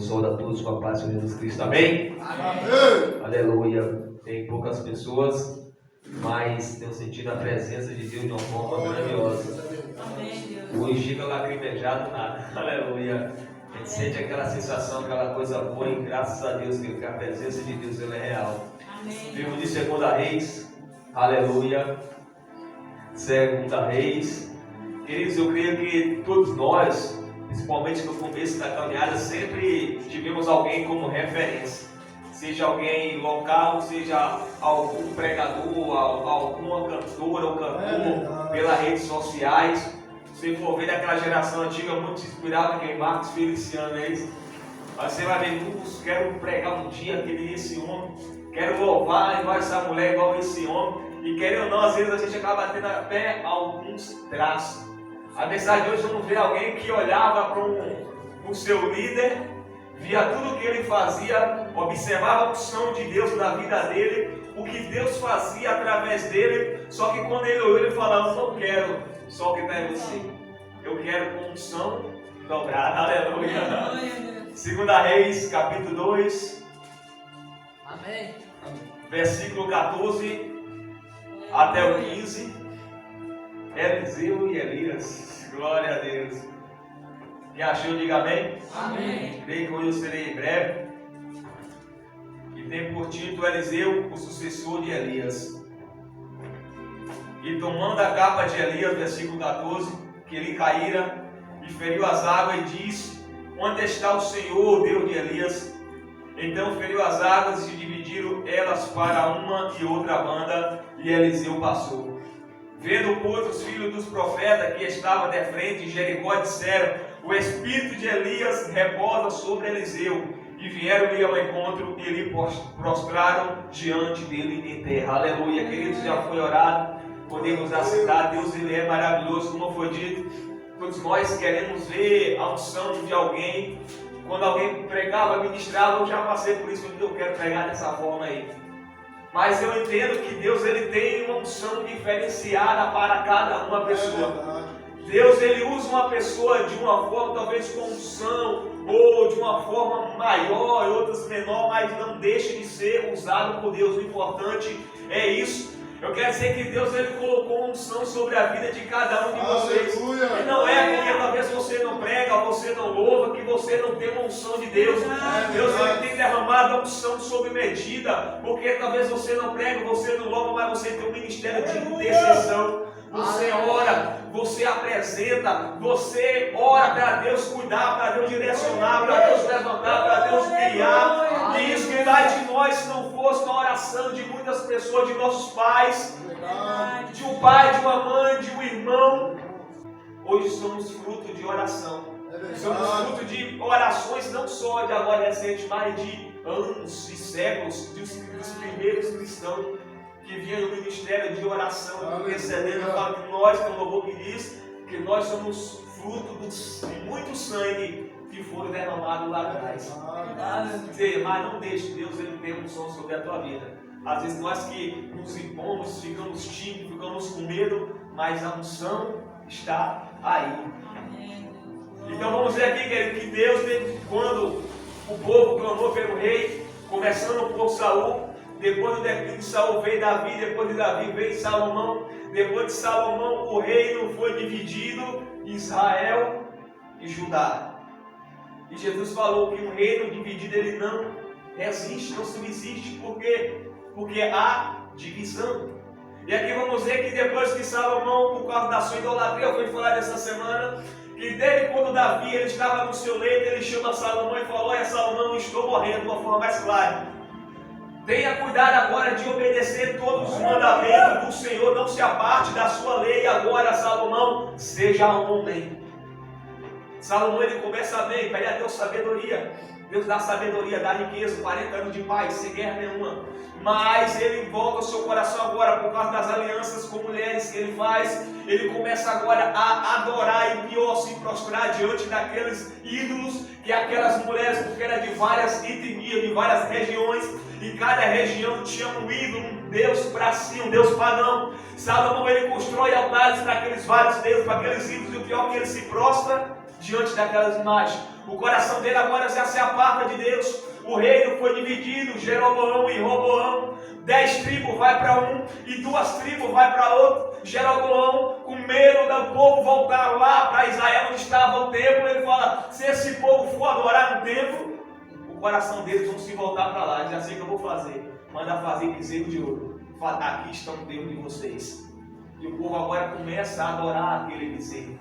saúdo a todos com a paz de Jesus Cristo. Amém? Amém. Aleluia. Tem poucas pessoas, mas tenho sentido a presença de Deus de uma forma grandiosa. Hoje chega lacrimejado nada. Aleluia. A gente sente aquela sensação, aquela coisa boa, e graças a Deus que a presença de Deus ela é real. Livro de 2 Reis. Aleluia. 2 Reis. Queridos, eu creio que todos nós, principalmente no começo da caminhada, sempre tivemos alguém como referência. Seja alguém local, seja algum pregador, alguma cantora ou cantor pelas redes sociais. Se for ver daquela geração antiga, muito se inspirava em Marcos Feliciano, é isso? Mas você vai ver, quero pregar um dia aquele esse homem, quero louvar igual essa mulher, igual esse homem. E querendo ou não, às vezes a gente acaba tendo até alguns traços. A mensagem de hoje vamos ver alguém que olhava para o seu líder, via tudo o que ele fazia, observava a unção de Deus na vida dele, o que Deus fazia através dele, só que quando ele olhou, ele falava: eu não quero só o que está em você, eu quero com unção dobrada. Aleluia. 2 Reis, capítulo 2, Amém. versículo 14 até o 15. Eliseu e Elias, glória a Deus. Quem achou, diga amém. Amém. Creio que hoje eu serei breve. E tem por título Eliseu, o sucessor de Elias. E tomando a capa de Elias, versículo 14, que ele caíra e feriu as águas, e diz: onde está o Senhor, Deus de Elias? Então feriu as águas e se dividiram elas para uma e outra banda, e Eliseu passou. Vendo, pois, os filhos dos profetas que estavam de frente em Jericó, disseram: o espírito de Elias repousa sobre Eliseu. E vieram-lhe ao encontro e lhe prostraram diante dele em terra. Aleluia. Queridos, já foi orado, podemos aceitar. Deus, ele é maravilhoso, como foi dito. Todos nós queremos ver a unção de alguém. Quando alguém pregava, ministrava, eu já passei por isso, eu quero pregar dessa forma aí. Mas eu entendo que Deus, ele tem uma unção diferenciada para cada uma pessoa. Deus, ele usa uma pessoa de uma forma talvez com unção, ou de uma forma maior e outras menor, mas não deixa de ser usado por Deus. O importante é isso. Eu quero dizer que Deus, ele colocou unção sobre a vida de cada um de vocês. Aleluia. E não é porque talvez você não prega, você não louva, que você não tem uma unção de Deus. Deus, ele tem derramado a unção sob medida, porque talvez você não prega, você não louva, mas você tem um ministério de intercessão. Você ora, você apresenta, você ora para Deus cuidar, para Deus direcionar, para Deus levantar, para Deus criar. E isso que dá de nós, se não fosse uma oração de muitas pessoas, de nossos pais, de um pai, de uma mãe, de um irmão. Hoje somos fruto de oração. Somos fruto de orações não só de agora recente, mas de anos e séculos dos primeiros cristãos que vinham no ministério de oração, intercedendo. Eu falo que nós, como o louvor que diz, que nós somos fruto de muito sangue que foram derramados lá atrás. Mas não deixe, Deus, ele tem um som sobre a tua vida. Às vezes nós que nos impomos, ficamos tímidos, ficamos com medo, mas a unção está aí. Então vamos ver aqui que Deus, quando o povo clamou pelo rei, começando por Saul, depois do declínio de Saul veio Davi, depois de Davi veio Salomão, depois de Salomão o reino foi dividido, Israel e Judá. E Jesus falou que um reino dividido ele não resiste, não subsiste, porque há divisão. E aqui vamos ver que depois que Salomão, por causa da sua idolatria, foi falar dessa semana, que desde quando Davi ele estava no seu leito, ele chama Salomão e falou: olha Salomão, estou morrendo, de uma forma mais clara. Tenha cuidado agora de obedecer todos os mandamentos do Senhor, não se aparte da sua lei. Agora, Salomão, seja homem. Salomão, ele começa bem, pede a Deus sabedoria. Deus dá sabedoria, dá riqueza, 40 anos de paz, sem guerra nenhuma. mas ele volta ao seu coração agora por causa das alianças com mulheres que ele faz. Ele começa agora a adorar e pior, se prostrar diante daqueles ídolos, que aquelas mulheres, porque era de várias etnias, de várias regiões, e cada região tinha um ídolo, um deus para si, um deus pagão. Salomão, ele constrói altares para aqueles vários deuses, para aqueles ídolos, e o pior é que ele se prostra diante daquelas imagens. O coração dele agora já se aparta de Deus. O reino foi dividido, Jeroboão e Roboão. 10 tribos vai para um e 2 tribos vai para outro. Jeroboão, com medo do povo voltar lá para Israel, onde estava o templo, ele fala: se esse povo for adorar no templo, o coração deles vão se voltar para lá. Já sei o que eu vou fazer. Manda fazer bezerro de ouro. Aqui está o Deus de vocês. E o povo agora começa a adorar aquele bezerro.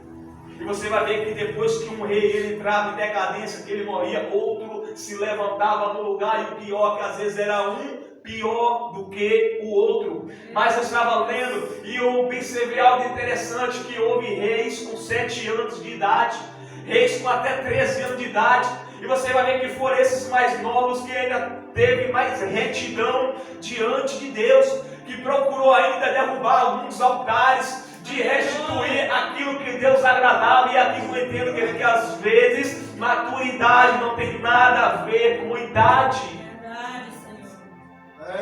E você vai ver que depois que um rei ele entrava em decadência, que ele morria, outro se levantava no lugar, e o pior, que às vezes era um pior do que o outro. Mas eu estava lendo e eu observei algo interessante, que houve reis com 7 anos de idade, reis com até 13 anos de idade, e você vai ver que foram esses mais novos que ainda teve mais retidão diante de Deus, que procurou ainda derrubar alguns altares, de restituir aquilo que Deus agradava. E aqui eu entendo que às vezes maturidade não tem nada a ver com idade.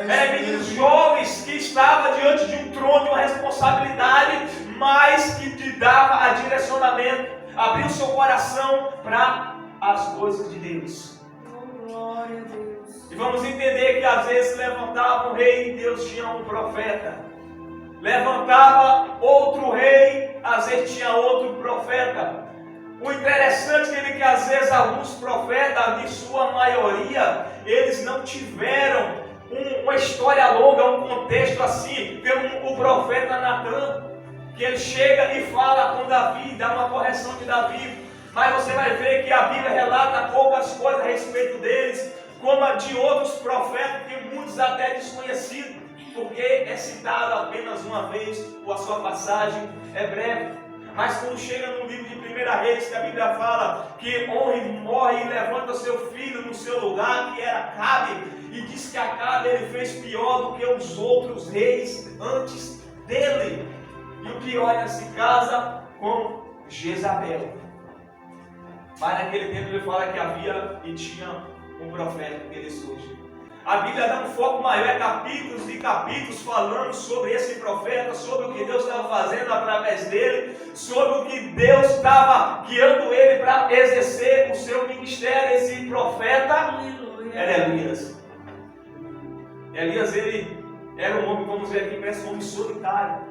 Eram meninos jovens que estavam diante de um trono, de uma responsabilidade, mas que te dava a direcionamento, abriu seu coração para as coisas de Deus. Glória a Deus. E vamos entender que às vezes levantava um rei e Deus tinha um profeta. Levantava outro rei, às vezes tinha outro profeta. O interessante é que às vezes alguns profetas, de sua maioria, eles não tiveram uma história longa, um contexto assim, como o profeta Natan, que ele chega e fala com Davi, dá uma correção de Davi. Mas você vai ver que a Bíblia relata poucas coisas a respeito deles, como a de outros profetas, que muitos até desconhecidos, porque é citado apenas uma vez, ou a sua passagem é breve. Mas quando chega no livro de 1 Reis, que a Bíblia fala que Omri morre e levanta seu filho no seu lugar, que era Acabe, e diz que Acabe ele fez pior do que os outros reis antes dele. E o pior é que se casa com Jezabel. Mas naquele tempo ele fala que havia e tinha um profeta que ele surge. A Bíblia dá um foco maior, é capítulos e capítulos falando sobre esse profeta, sobre o que Deus estava fazendo através dele, sobre o que Deus estava guiando ele para exercer o seu ministério. Esse profeta era Elias. Elias, ele era um homem, vamos ver aqui, parece um homem solitário.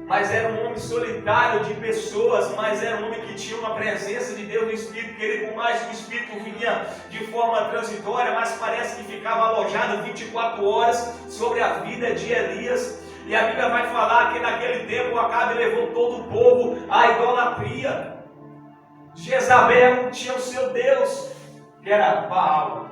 Mas era um homem solitário de pessoas, mas era um homem que tinha uma presença de Deus no Espírito, que ele, por mais que o Espírito vinha de forma transitória, mas parece que ficava alojado 24 horas sobre a vida de Elias. E a Bíblia vai falar que naquele tempo Acabe levou todo o povo à idolatria. Jezabel tinha o seu Deus, que era Baal.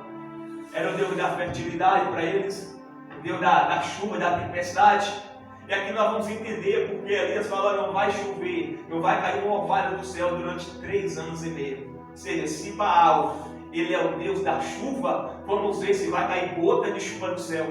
Era o Deus da fertilidade para eles, o Deus da chuva, da tempestade. E aqui nós vamos entender porque Elias falou: não vai chover, não vai cair um orvalho do céu durante 3 anos e meio. Ou seja, se Baal ele é o Deus da chuva, vamos ver se vai cair gota de chuva do céu.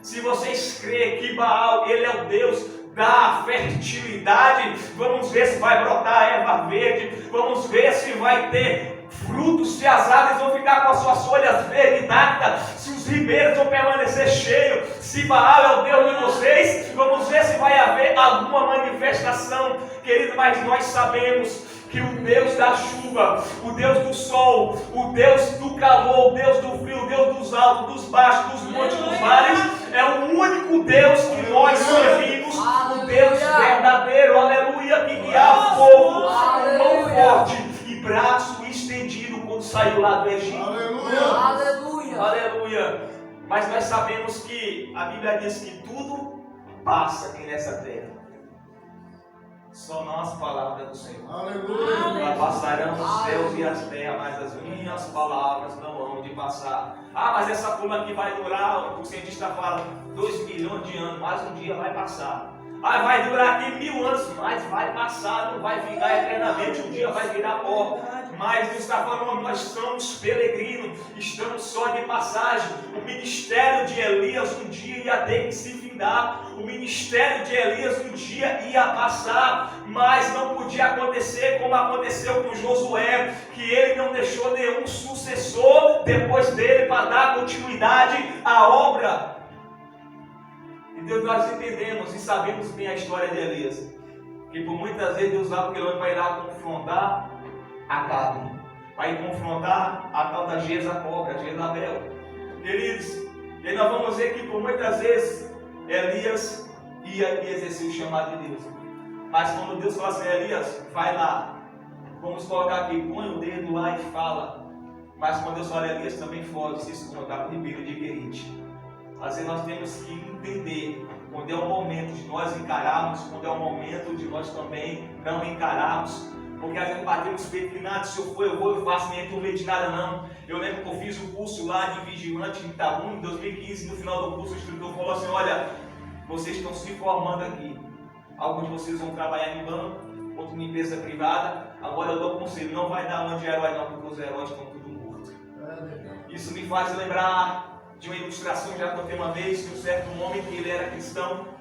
Se vocês creem que Baal ele é o Deus da fertilidade, vamos ver se vai brotar erva verde, vamos ver se vai ter frutos, se as árvores vão ficar com as suas folhas verdes intactas, se os ribeiros vão permanecer cheios. Se Baal é o Deus de vocês, vamos ver se vai haver alguma manifestação, querido. Mas nós sabemos que o Deus da chuva, o Deus do sol, o Deus do calor, o Deus do frio, o Deus dos altos, dos baixos, dos montes, dos vales, é o único Deus que nós servimos, o Deus verdadeiro, aleluia, que guiava fogo, mão forte e braço estendido quando saiu lá do Egito. Aleluia. Aleluia. Mas nós sabemos que a Bíblia diz que tudo passa aqui nessa terra, só não as palavras do Senhor. Aleluia. Passarão os céus e as terras, mas as minhas palavras não hão de passar. Ah, mas essa pula aqui vai durar, o cientista fala, 2 milhões de anos, mas um dia vai passar. vai durar aqui 1000 anos, mas vai passar, não vai ficar eternamente, um dia vai virar pó. Mas Deus está falando, nós somos peregrinos, estamos só de passagem. O ministério de Elias um dia ia ter que se findar. O ministério de Elias um dia ia passar, mas não podia acontecer como aconteceu com Josué, que ele não deixou nenhum sucessor depois dele para dar continuidade à obra. E Deus, nós entendemos e sabemos bem a história de Elias, que por muitas vezes Deus usava aquele homem para ir lá confrontar Acabe, para ir confrontar a tal da Jezabel. Queridos, e nós vamos ver que por muitas vezes Elias ia exercer o chamado de Deus. Mas quando Deus fala assim, Elias, vai lá, vamos colocar aqui, põe o dedo lá e fala. Mas quando Deus fala, Elias também foge, se esconda no ribeiro de Querite. Assim nós temos que entender quando é o momento de nós encararmos, quando é o momento de nós também não encararmos. Porque às vezes batemos peito e nada, se eu for, eu vou, eu faço, nem tenho medo de nada não. Eu lembro que eu fiz o curso lá de vigilante em Itaú, em 2015, no final do curso o instrutor falou assim, olha, vocês estão se formando aqui. Alguns de vocês vão trabalhar em banco, outros em empresa privada. Agora eu dou um conselho, não vai dar uma de herói não, porque os heróis estão tudo mortos. Isso me faz lembrar de uma ilustração que já contei uma vez, de um certo homem que ele era cristão.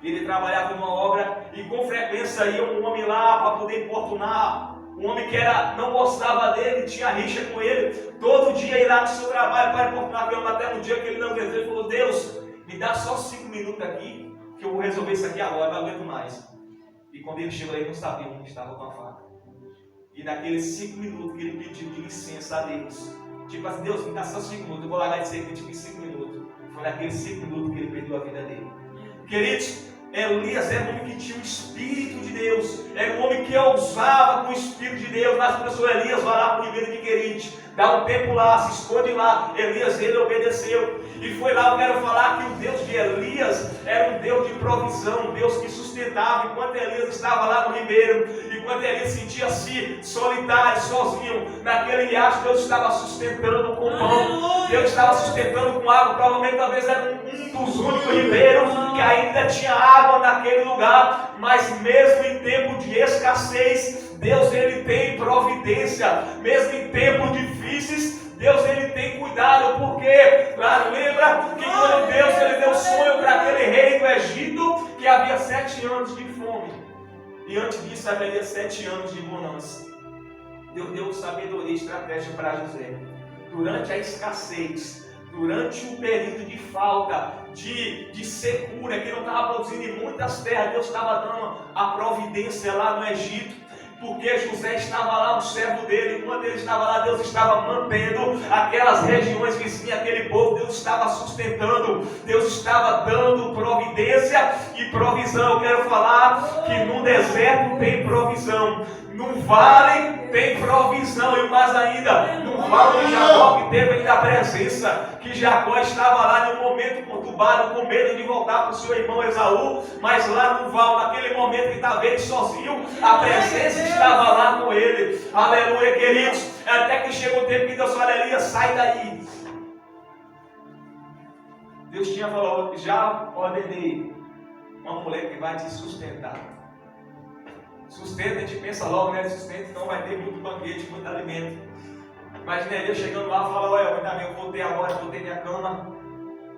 Ele trabalhava numa obra e com frequência ia um homem lá para poder importunar. Um homem que não gostava dele, tinha rixa com ele. Todo dia ia lá no seu trabalho para importunar aquele homem, até no dia que ele não desejou. Ele falou, Deus, me dá só 5 minutos aqui, que eu vou resolver isso aqui agora, não aguento mais. E quando ele chegou, ele não sabia onde estava com a faca. E naqueles 5 minutos que ele pediu de licença a Deus, tipo assim, Deus, me dá só 5 minutos, eu vou largar de ser crente em 5 minutos. Foi naqueles 5 minutos que ele perdeu a vida dele. Queridos, Elias era um homem que tinha o Espírito de Deus, era um homem que ousava com o Espírito de Deus. Mas a pessoa Elias vai lá para o ribeiro de Querite, dá um tempo lá, se esconde lá. Elias, ele obedeceu e foi lá. Eu quero falar que o Deus de Elias era um Deus de provisão, um Deus que sustentava. Enquanto Elias estava lá no ribeiro, enquanto Elias sentia-se solitário, sozinho, naquele riacho, Deus estava sustentando com pão, Deus estava sustentando com água. Provavelmente talvez era um dos únicos ribeiros que ainda tinha água naquele lugar. Mas mesmo em tempo de escassez, Deus ele tem providência. Mesmo em tempos difíceis, Deus ele tem cuidado. Porque lembra que quando Deus ele deu sonho para aquele rei do Egito, que havia 7 anos de fome, e antes disso haveria 7 anos de bonança. Deus deu sabedoria e estratégia para José. Durante a escassez, durante o período de falta, de secura, que não estava produzindo em muitas terras, Deus estava dando a providência lá no Egito. Porque José estava lá, um servo dele, enquanto ele estava lá, Deus estava mantendo aquelas regiões vizinhas, aquele povo, Deus estava sustentando, Deus estava dando providência e provisão. Eu quero falar que no deserto tem provisão, no vale tem provisão, e mais ainda, no vale de Jacó, que teve ainda a presença, que Jacó estava lá no momento conturbado, com medo de voltar para o seu irmão Esaú, mas lá no vale, naquele momento que estava ele sozinho, a presença estava lá com ele. Aleluia, queridos. Até que chegou o tempo que Deus falou, Elias, sai daí. Deus tinha falado, já ordenei uma mulher que vai te sustentar. Sustenta, a gente pensa logo, né? Sustenta, então vai ter muito banquete, muito alimento. Imagina Elias chegando lá e falando, olha, eu vou ter agora, vou ter minha cama,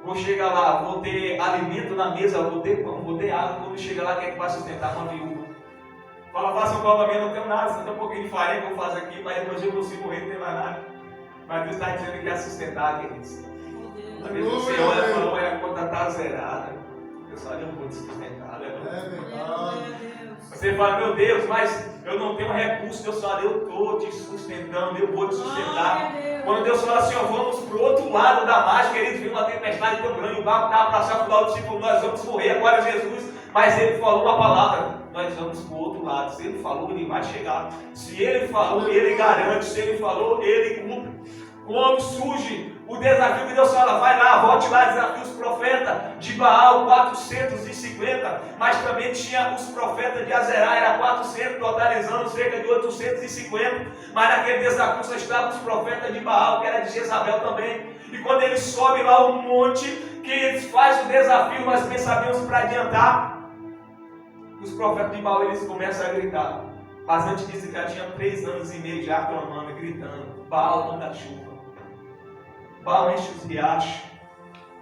vou chegar lá, vou ter alimento na mesa, vou ter pão, vou ter água. Quando chega lá, quem é que vai sustentar uma viúva? Fala, faça um copo a mim, não tenho nada, só tem um pouquinho de farinha que eu faço aqui, mas depois eu consigo morrer, não tem mais nada. Mas Deus está dizendo que quer sustentar, queridos. Às vezes você olha e fala, olha, a conta está zerada. Eu só não vou te sustentar, né? Você fala, meu Deus, mas eu não tenho recurso. Deus fala, eu estou te sustentando, eu vou te sustentar. Quando Deus fala assim, ó, vamos para o outro lado da margem, querido, veio uma tempestade tão grande, o barco estava para afundar o discípulo, nós vamos morrer agora, Jesus. Mas ele falou uma palavra, nós vamos para o outro lado. Se ele falou, ele vai chegar. Se ele falou, ele garante. Se ele falou, ele cumpre. Quando surge o desafio que Deus fala, vai lá, volte lá, desafia os profetas de Baal, 450, mas também tinha os profetas de Azerá, era 400, totalizando cerca de 850, mas naquele desafio só estavam os profetas de Baal, que era de Jezabel também. E quando eles sobem lá o monte, que eles fazem o desafio, nós bem sabemos para adiantar, Os profetas de Baal, eles começam a gritar. Mas antes disso, já tinha 3 anos e meio já clamando, gritando. Baal manda chuva. Baal enche os riachos.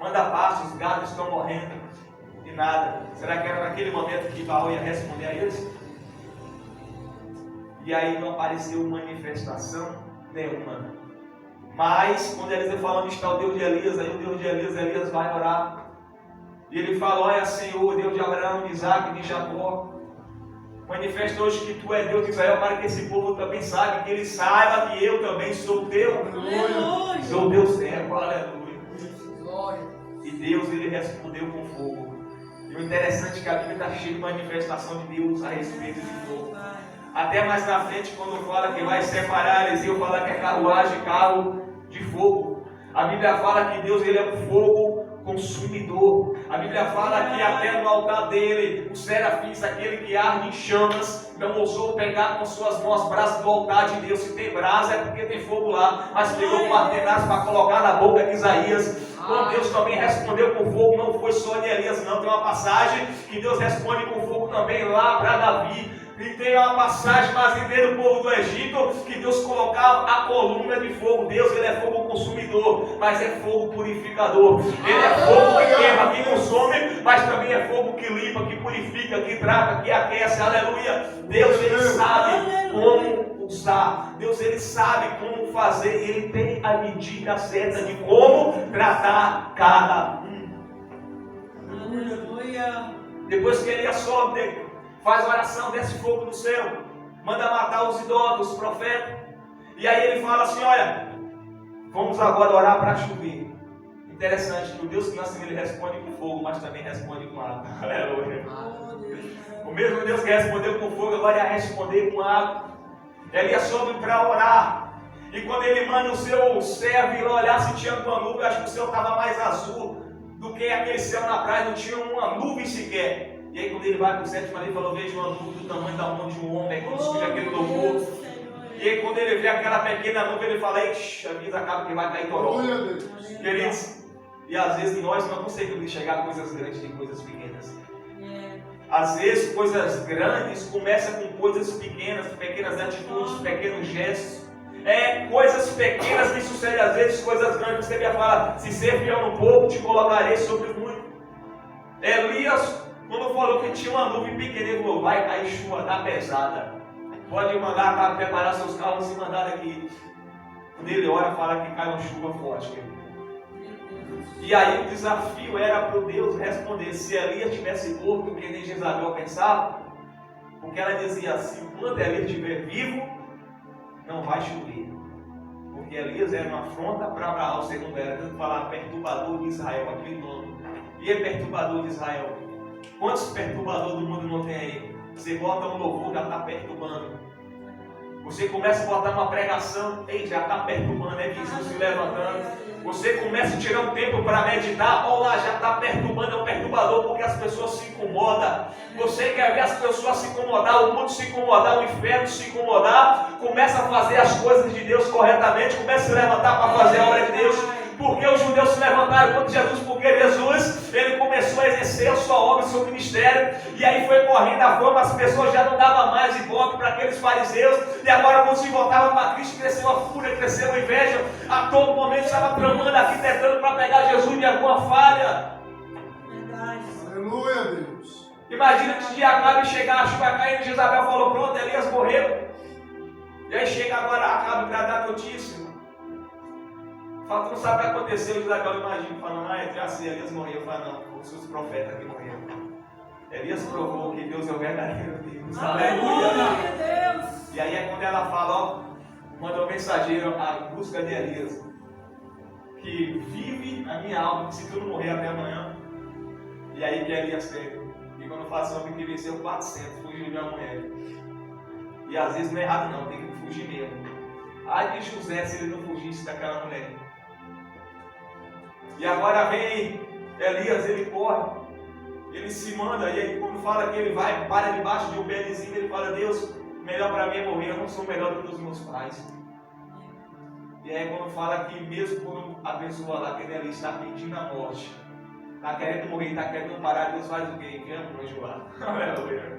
Manda pasto, os gados estão morrendo. E nada. Será que era naquele momento que Baal ia responder a eles? E aí não apareceu manifestação nenhuma. Mas, quando Eliseu fala onde está o Deus de Elias, aí o Deus de Elias vai orar. E ele fala: olha, Senhor, Deus de Abraão, de Isaac, de Jacó, manifesta hoje que Tu é Deus de Israel, para que esse povo também saiba, que ele saiba que eu também sou teu. Aleluia. Sou Deus servo, aleluia. Glória. E Deus, ele respondeu com fogo. E o interessante é que a Bíblia está cheia de manifestação de Deus a respeito de fogo. Até mais na frente, quando fala que vai separar Eliseu, fala que é carruagem, carro de fogo. A Bíblia fala que Deus, ele é um fogo consumidor. A Bíblia fala que até no altar dele, os serafins, aquele que arde em chamas, não ousou pegar com suas mãos braços do altar de Deus. Se tem brasa é porque tem fogo lá, mas pegou um martenaço para colocar na boca de Isaías. Quando Deus também respondeu com fogo, não foi só de Elias, não. Tem uma passagem que Deus responde com fogo também lá para Davi. E tem uma passagem brasileira do povo do Egito, que Deus colocava a coluna de fogo. Deus, ele é fogo consumidor, mas é fogo purificador. Ele é fogo que queima, que consome, mas também é fogo que limpa, que purifica, que trata, que aquece. Aleluia. Deus, ele sabe como usar. Deus, ele sabe como fazer. Ele tem a medida certa de como tratar cada um. Aleluia. Depois que ele sobe, faz oração, desce fogo do céu, manda matar os idólatras, os profetas. E aí ele fala assim: olha, vamos agora orar para chover. Interessante que o Deus que nós temos, ele responde com fogo, mas também responde com água. Aleluia. O mesmo Deus que respondeu com fogo, agora ia responder com água. Ele ia sobe para orar. E quando ele manda o seu servo ir olhar se tinha uma nuvem, acho que o céu estava mais azul do que aquele céu na praia, não tinha uma nuvem sequer. E aí quando ele vai para o sétimo ali, ele falou: veja uma nuvem do tamanho da mão de um homem, quando escuta aquele louvor. E aí quando ele vê aquela pequena nuvem, ele fala: ixi, a vida acaba que vai cair toró. Queridos, e às vezes nós não conseguimos enxergar coisas grandes de coisas pequenas. Às vezes coisas grandes começam com coisas pequenas, pequenas atitudes, pequenos gestos. Coisas pequenas que sucedem às vezes, coisas grandes. Você ia falar: se ser fiel no pouco, te colocarei sobre muito. Elias, quando falou que tinha uma nuvem pequena, ele falou: vai cair chuva da pesada. Pode mandar para preparar seus carros e mandar aqui. Quando ele ora, fala que cai uma chuva forte. E aí o desafio era para o Deus responder. Se Elias tivesse morto, que nem Jezabel pensava, porque ela dizia assim: enquanto Elias estiver vivo, não vai chover. Porque Elias era uma afronta para Baal, segundo era, tanto falar perturbador de Israel, aquele nome. E é perturbador de Israel. Quantos perturbadores do mundo não tem aí? Você bota um louvor, já está perturbando. Você começa a botar uma pregação, já está perturbando, é vizinho se levantando. Você começa a tirar um tempo para meditar, olha lá, já está perturbando, é um perturbador, porque as pessoas se incomodam. Você quer ver as pessoas se incomodar, o mundo se incomodar, o inferno se incomodar. Começa a fazer as coisas de Deus corretamente, começa a se levantar para fazer a obra de Deus. Porque os judeus se levantaram contra Jesus, porque Jesus, ele começou a exercer a sua obra, o seu ministério, e aí foi correndo a fama, as pessoas já não davam mais ibope para aqueles fariseus, e agora quando se voltavam para Cristo, cresceu a fúria, cresceu a inveja, a todo momento estava tramando, arquitetando para pegar Jesus de alguma falha. Verdade. Aleluia, Deus. Imagina que de Acabe chegar, a chuva caindo, e Jezabel falou: pronto, Elias morreu. E aí chega agora Acabe para dar notícia. Fala: tu não sabe o que aconteceu. Jezabel, imagina, falando: já sei, Elias morreu. Fala: não, os seus profetas que morreram. Elias provou que Deus é o verdadeiro Deus. Aleluia! Deus. E aí é quando ela fala, manda um mensageiro à busca de Elias, que vive a minha alma, que se tu não morrer até amanhã. E aí que Elias pega. E quando fala assim, homem que venceu 400, fugiu de uma mulher. E às vezes não é errado não, tem que fugir mesmo. Ai de José se ele não fugisse daquela mulher. E agora vem Elias, ele corre, ele se manda, e aí quando fala que ele vai, para debaixo de um bedezinho, ele fala: Deus, melhor para mim é morrer, eu não sou melhor do que os meus pais. E aí quando fala que mesmo quando a pessoa lá, que ele está pedindo a morte, está querendo morrer, está querendo parar, Deus faz o quê? Envia um anjo lá. Aleluia.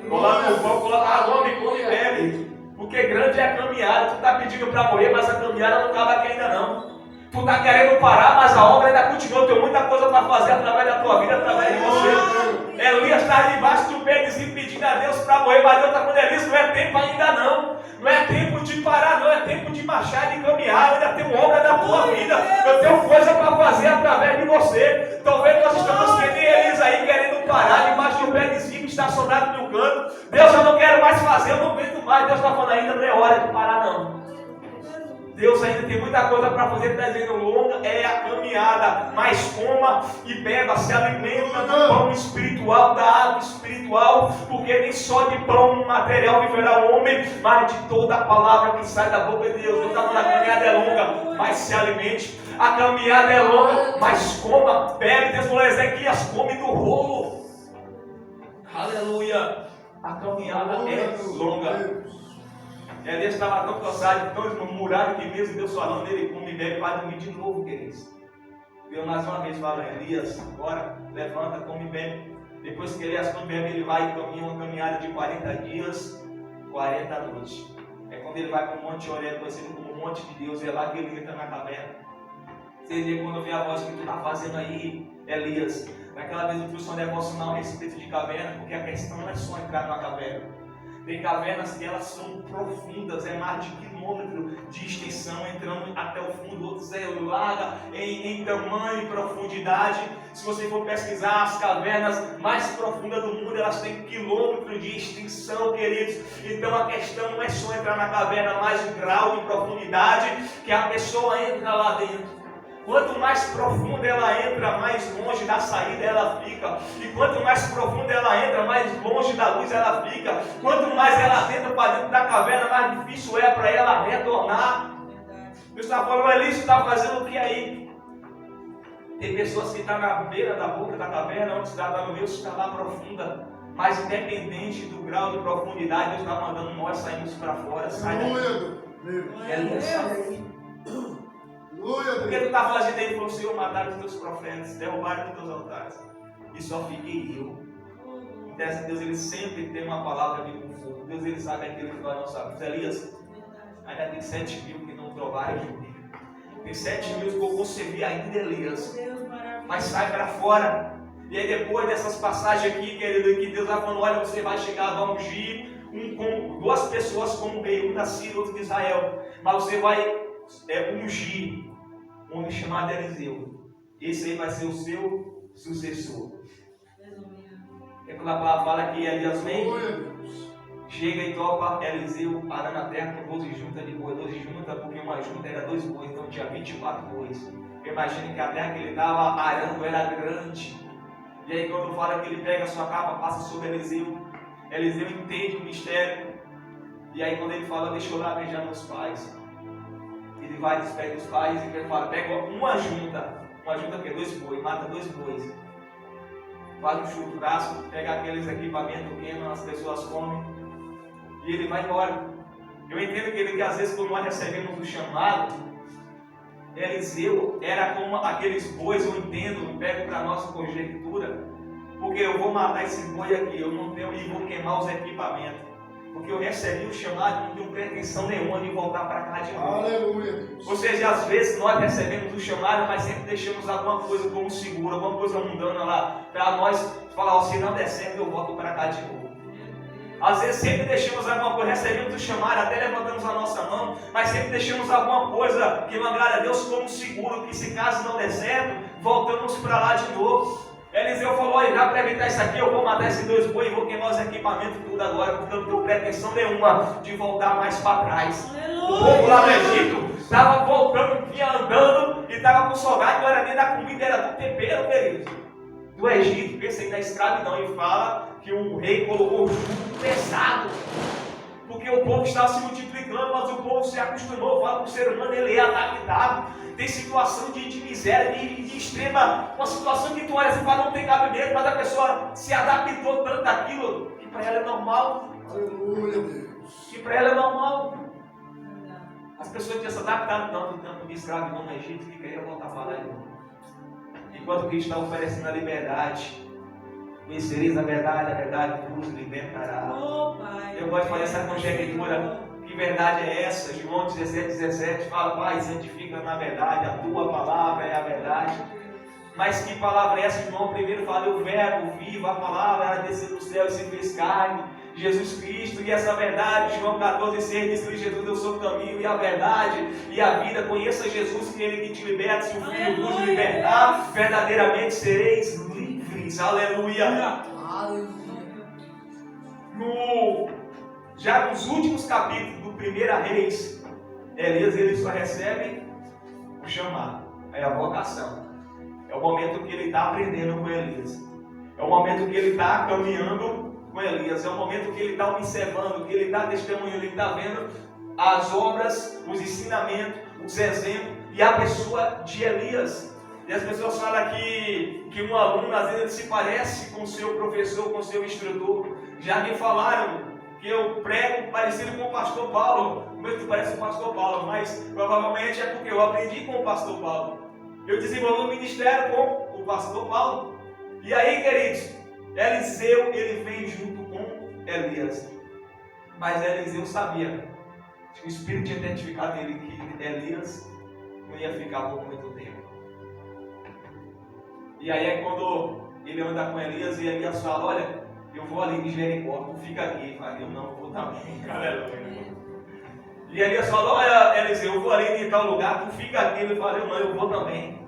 Coloca o pão, coloca a água, come e bebe. Porque grande é a caminhada. Tu está pedindo para morrer, mas a caminhada não acaba aqui ainda não. Tu está querendo parar, mas a obra ainda continua. Tem muita coisa para fazer através da tua vida, através de você. Elias está debaixo do peitozinho pedindo a Deus para morrer, mas Deus está falando, Elias, não é tempo ainda não. Não é tempo de parar, não. É tempo de marchar, de caminhar. Eu ainda tenho obra na tua vida. Eu tenho coisa para fazer através de você. Talvez nós estamos que nem Elias aí, querendo parar debaixo do peitozinho estacionado no canto. Deus, eu não quero mais fazer, eu não aguento mais. Deus está falando, ainda não é hora de parar não. Deus ainda tem muita coisa para fazer, está dizendo, longa é a caminhada, mas coma e beba, se alimenta do pão espiritual, da água espiritual, porque nem só de pão material viverá o homem, mas de toda a palavra que sai da boca de Deus. Deus está falando, a caminhada é longa, mas se alimente. A caminhada é longa, mas coma, bebe. Deus falou, Ezequias, come do rolo. Aleluia. A caminhada é longa. Elias estava tão cansado, tão esmurado, que mesmo Deus falando, ele come e bebe para dormir de novo, queridos. Deus mais uma vez fala, Elias, agora levanta, come e bebe. Depois que Elias come e bebe, ele vai e caminha uma caminhada de 40 dias, 40 noites. É quando ele vai para o Monte Horebe, conhecido como Monte de Deus, é lá que ele entra na caverna. Você vê quando eu vi a voz que tu está fazendo aí, Elias. Naquela vez eu fiz um devocional a respeito de caverna, porque a questão não é só entrar numa caverna. Tem cavernas que elas são profundas, é mais de quilômetro de extensão, entrando até o fundo, outros é larga em tamanho e profundidade. Se você for pesquisar as cavernas mais profundas do mundo, elas têm quilômetro de extensão, queridos. Então a questão não é só entrar na caverna, mas o grau de profundidade que a pessoa entra lá dentro. Quanto mais profunda ela entra, mais longe da saída ela fica. E quanto mais profunda ela entra, mais longe da luz ela fica. Quanto mais ela entra para dentro da caverna, mais difícil é para ela retornar. Deus está falando, Elias, está fazendo o que aí? Tem pessoas que estão na beira da boca da caverna, onde está no meio, está lá profunda. Mas independente do grau de profundidade, Deus está mandando nós sairmos para fora. Sai daí. Elias, sai daí. Porque tu está fazendo aí, falou, Senhor, mataram os teus profetas, derrubaram os teus altares, e só fiquei eu. Então, Deus, ele sempre tem uma palavra de conforto. Deus, ele sabe aquilo que nós não sabemos. Elias, ainda tem 7 mil que não trovaram comigo. Tem 7 mil que eu concebi ainda, Elias. Mas sai para fora. E aí, depois dessas passagens aqui, querido, que Deus vai falando, olha, você vai chegar, vai ungir duas pessoas como rei, um da Síria, outro de Israel. Mas você vai ungir um homem chamado Eliseu. Esse aí vai ser o seu sucessor. É quando a palavra fala que Elias vem, chega e topa Eliseu, para na terra com 12 juntas de boi. 12 juntas, porque uma junta era 2 bois, então tinha 24 bois. Imagina que a terra que ele estava arando era grande. E aí quando fala que ele pega a sua capa, passa sobre Eliseu, Eliseu entende o mistério. E aí quando ele fala, deixa eu lá beijar meus pais, ele vai, despede os pais e ele fala, pega uma junta que é 2 bois, mata 2 bois, faz um churrasco, pega aqueles equipamentos queima, as pessoas comem e ele vai embora. Eu entendo que às vezes quando nós recebemos o chamado, Eliseu era como aqueles bois, eu entendo, pego para a nossa conjectura, porque eu vou matar esse boi aqui, eu não tenho, e vou queimar os equipamentos. Porque eu recebi o chamado e não tenho pretensão nenhuma de voltar para cá de novo. Aleluia, Deus. Ou seja, às vezes nós recebemos o chamado, mas sempre deixamos alguma coisa como seguro, alguma coisa mundana lá, para nós falar, oh, se não der certo, eu volto para cá de novo. Às vezes sempre deixamos alguma coisa, recebemos o chamado, até levantamos a nossa mão, mas sempre deixamos alguma coisa que não agrada a Deus como seguro, que se caso não der certo, voltamos para lá de novo. Eliseu falou, olha, já para evitar isso aqui, eu vou matar esses 2 bois e vou queimar os equipamentos tudo agora, porque eu não tenho pretensão nenhuma de voltar mais para trás. O povo lá no Egito estava voltando, vinha andando e estava com saudade, não era nem da comida, era do tempero, querido. Do Egito, pensei na escravidão, e fala que o rei colocou jugo pesado, porque o povo estava se multiplicando, mas o povo se acostumou, fala que o ser humano ele é adaptado. Tem situação de miséria, de extrema, uma situação que tu olha e fala, não tem cabimento, mas a pessoa se adaptou tanto àquilo, que para ela é normal. Aleluia, Deus. Que para ela é normal. As pessoas tinham se adaptado tanto no tempo de escravidão no Egito, que queriam voltar a falar de novo. Enquanto Cristo está oferecendo a liberdade, Conhecereis a verdade vos libertará. Oh, Pai. Eu gosto de fazer essa conjectura. Que verdade é essa? João 17,17 fala: Pai, santifica na verdade, a tua palavra é a verdade. Mas que palavra é essa? João primeiro fala: o verbo vivo, a palavra era descer do céu e se fez carne, Jesus Cristo. E essa verdade, João 14,6 diz que Jesus, eu sou o caminho e a verdade e a vida. Conheça Jesus, que Ele que te liberta. Se o Filho vos libertar, verdadeiramente sereis livres. Aleluia. Aleluia. Já nos últimos capítulos do 1 Reis, Elias ele só recebe o chamado, é a vocação. É o momento que ele está aprendendo com Elias. É o momento que ele está caminhando com Elias. É o momento que ele está observando, que ele está testemunhando, ele está vendo as obras, os ensinamentos, os exemplos e a pessoa de Elias. E as pessoas falam que um aluno às vezes ele se parece com o seu professor, com o seu instrutor. Já me falaram que eu prego parecido com o pastor Paulo. Como é que parece com o pastor Paulo? Mas provavelmente é porque eu aprendi com o pastor Paulo. Eu desenvolvi um ministério com o pastor Paulo. E aí, queridos, Eliseu, ele vem junto com Elias. Mas Eliseu sabia que o Espírito tinha identificado nele que Elias não ia ficar por muito tempo. E aí é quando ele anda com Elias e Elias fala: olha, eu vou ali em Jericó, tu fica aqui. Eu não vou também, aleluia. E Elias falou: olha, Eliseu, eu vou ali em tal lugar, tu fica aqui. Ele falou: não, eu vou também.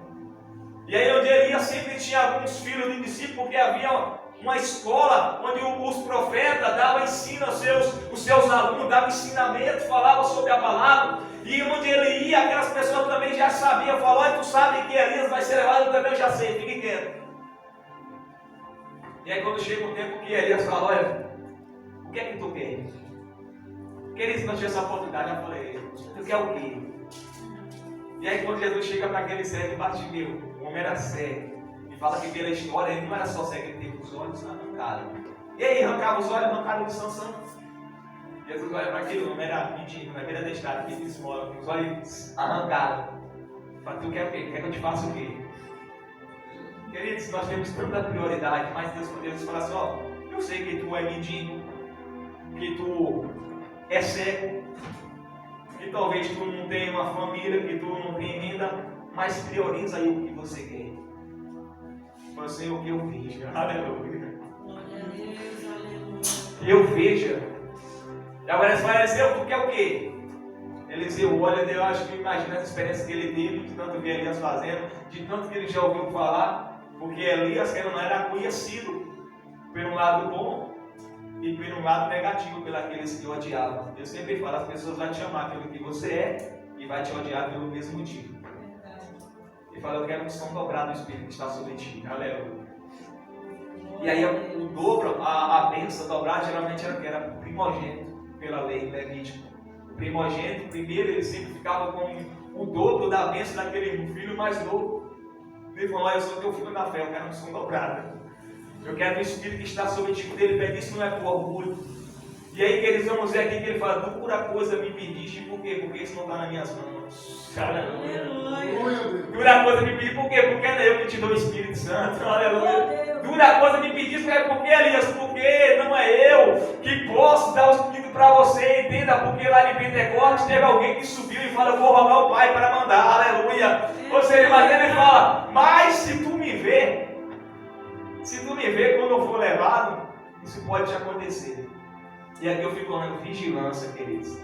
E aí onde Elias sempre tinha alguns filhos de discípulos, porque havia uma escola onde os profetas davam ensino aos seus alunos, davam ensinamento, falavam sobre a palavra. E onde ele ia, aquelas pessoas também já sabiam, falou: olha, tu sabe que Elias vai ser levado, eu também já sei, fique quieto. E aí quando chega um tempo que Elias fala: olha, o que é que tu quer? Queridos, não tinha essa oportunidade. Eu falei: tu quer o quê? E aí quando Jesus chega para aquele cego, Bartimeu, o homem era cego, e fala que pela história ele não era só cego, ele teve os olhos arrancados. E aí arrancava os olhos, arrancaram de Sansão. Jesus olha para aquele homem, era mendigo, na beira da estrada, que esmola, com os olhos arrancados. Fala: tu quer o quê? Quer que eu te faça o quê? Queridos, nós temos tanta prioridade, mas Deus poderia nos falar assim: ó, eu sei que tu é mendigo, que tu é cego, que talvez tu não tenha uma família, que tu não tenha renda, mas prioriza aí o que você quer. Você o que eu vejo. Aleluia. Glória a Deus, aleluia. Eu vejo. E agora você vai dizer: tu quer o quê? Eliseu olha, eu acho que imagina as experiências que ele teve, de tanto ver Elias fazendo, de tanto que ele já ouviu falar, porque Elias não era conhecido pelo lado bom e pelo lado negativo pelos que o odiavam. Eu sempre falo: as pessoas vão te amar pelo que você é e vai te odiar pelo mesmo motivo. Ele fala: eu quero um som dobrado do Espírito que está sobre ti. Aleluia. E aí o dobro, a bênção dobrada geralmente era primogênito pela lei levítica. O primogênito, primeiro, ele sempre ficava com o dobro da bênção daquele filho mais novo. Ele falou: eu sou teu filho na fé, eu quero um som dobrado. Eu quero o Espírito que está sobre ti. Quando ele pede isso, não é por orgulho. E aí, queridos, vamos ver aqui que ele fala: dura coisa me pediste, por quê? Porque isso não está nas minhas mãos. Aleluia. Dura coisa me pediste, por quê? Porque não é eu que te dou o Espírito Santo. Aleluia. Dura coisa me pediste, por quê, Elias? Porque não é eu que posso dar o Espírito para você, entenda? Porque lá em Pentecostes teve alguém que subiu e fala: eu vou rogar o Pai para mandar. Aleluia. Ou seja, mas ele fala: mas se tu me vê quando eu for levado, isso pode te acontecer. E aqui eu fico falando vigilância, queridos.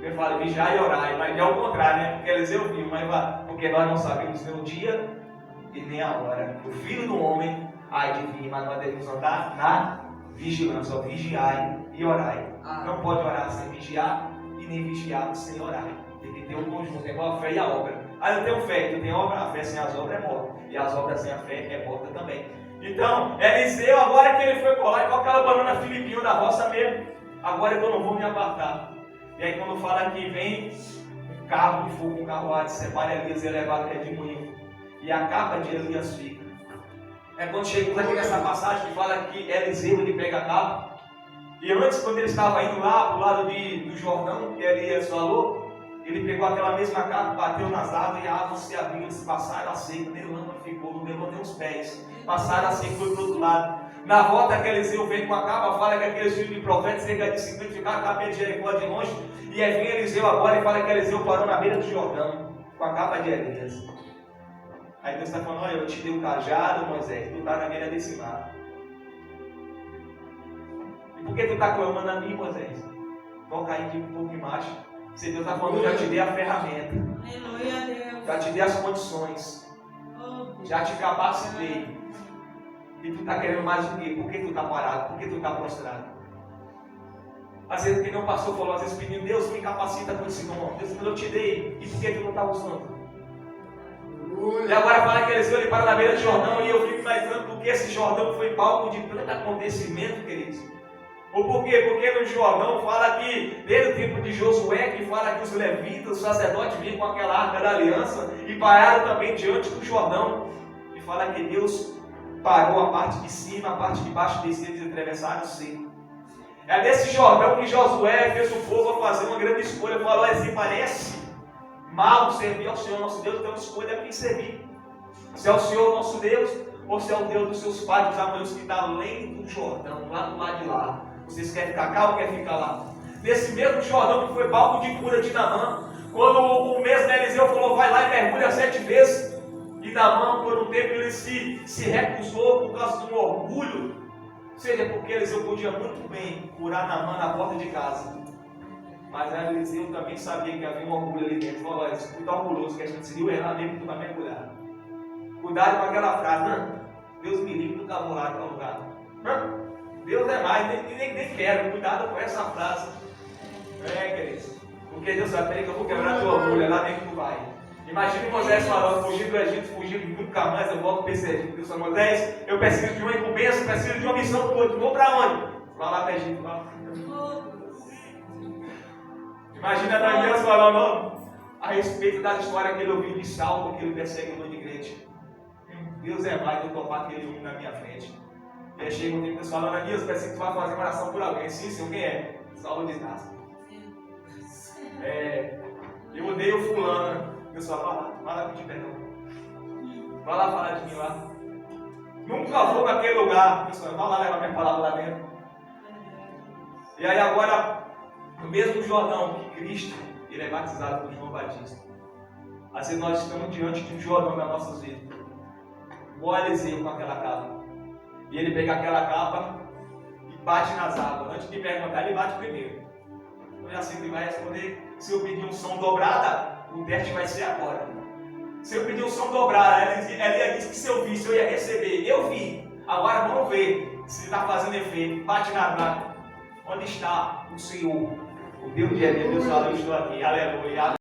Eu falo vigiar e orar, mas é o contrário, né? Porque Eliseu viu, mas porque nós não sabemos nem o dia e nem a hora. O Filho do Homem há de vir, mas nós devemos andar na vigilância, vigiai e orai. Não pode orar sem vigiar e nem vigiar sem orar. Tem que ter um conjunto, é igual a fé e a obra. Eu tenho fé, eu tenho obra, a fé sem as obras é morta. E as obras sem a fé é morta também. Então, Eliseu, agora que ele foi colar, igual aquela banana filipinha da roça mesmo, agora eu não vou me apartar. E aí quando fala que vem um carro de fogo, um carruagem, separa Elias e é levado até de moinho. E a capa de Elias fica. É quando chegamos aqui nessa passagem que fala que Eliseu ele pega a capa. E antes, quando ele estava indo lá para o lado do Jordão, que Elias falou, ele pegou aquela mesma capa, bateu nas árvores e a árvore se abriu, eles passaram a seca, nem lama ficou, não levou nem os pés. Passaram a seca, foi para o outro lado. Na volta que Eliseu vem com a capa, fala que aqueles filhos de profetas cerca de 50 ficaram com a cabeça de Jericó de longe. E aí vem Eliseu agora e fala que Eliseu parou na beira do Jordão, com a capa de Elias. Aí Deus está falando, olha, eu te dei o cajado, Moisés, tu está na beira desse mar. E por que tu está clamando a mim, Moisés? Vão cair aqui um pouco embaixo. Se Deus está falando, eu já te dei a ferramenta. Aleluia, Deus. Já te dei as condições. Já te capacitei. E tu está querendo mais o quê? Por que tu está parado? Por que tu está prostrado? Às vezes quem não passou falou, às vezes pedindo, Deus me capacita com esse dom. Deus falou, eu te dei. E por que tu não está usando? E agora fala que Eliseu ele para na beira do Jordão e eu fico imaginando porque esse Jordão foi palco de tanto acontecimento, queridos. Ou por quê? Porque no Jordão fala que, desde o tempo de Josué, que fala que os levitas, os sacerdotes vinham com aquela arca da aliança e pararam também diante do Jordão. E fala que Deus parou a parte de cima, a parte de baixo desses eles atravessaram o seco. É nesse Jordão que Josué fez o povo a fazer uma grande escolha. Falou, se parece mal servir ao Senhor nosso Deus, então escolha a quem servir. Se é o Senhor nosso Deus, ou se é o Deus dos seus pais, dos amigos que está além do Jordão, lá do lado de lá. Vocês querem ficar cá ou querem ficar lá? Nesse mesmo Jordão que foi palco de cura de Naamã, quando o mesmo Eliseu falou, vai lá e mergulha 7 vezes, e Naamã, por um tempo, ele se recusou por causa de um orgulho, ou seja, porque Eliseu podia muito bem curar Naamã na porta de casa. Mas Eliseu também sabia que havia um orgulho ali dentro. Falou, olha, isso é muito orgulhoso, que a gente seguiu errar mesmo que tu vai mergulhar. Cuidado com aquela frase, não, Deus me livre, nunca vou lá naquele lugar. Não, Deus é mais, nem quero, cuidado com essa frase. Queridos, porque Deus sabe que eu vou quebrar tua orgulho, é lá dentro tu vai. Imagina Moisés falando, fugir do Egito, fugir nunca mais, eu volto para esse Egito. Deus falou, Moisés, eu preciso de uma incumbência, preciso de uma missão para o outro. Vou para onde? Vai lá para o Egito, lá. Imagina Daniel falando a respeito da história que ele ouviu de Saulo, que ele persegue o de crente. Deus é mais de eu topar aquele homem na minha frente. E aí chega um tempo que falando, Anias, parece que tu vai fazer uma oração por alguém. Sim, senhor, quem é? Saulo diz, eu odeio o fulano. Deus fala, vai lá pedir perdão. Vai lá falar de mim lá. Nunca vou naquele lugar. Deus fala, vai lá levar minha palavra lá dentro. E aí agora, no mesmo Jordão que Cristo, ele é batizado por João Batista. Às vezes nós estamos diante de um Jordão nas nossas vidas. Igual Eliseu com aquela capa. E ele pega aquela capa e bate nas águas. Antes de perguntar, ele bate primeiro. Não é assim que ele vai responder. Se eu pedir um som dobrada, o teste vai ser agora. Se eu pedir um som dobrada, ela disse que se eu visse, eu ia receber. Eu vi. Agora vamos ver se está fazendo efeito. Bate na água. Onde está o Senhor? O Deus de Deus, eu estou aqui. Aleluia.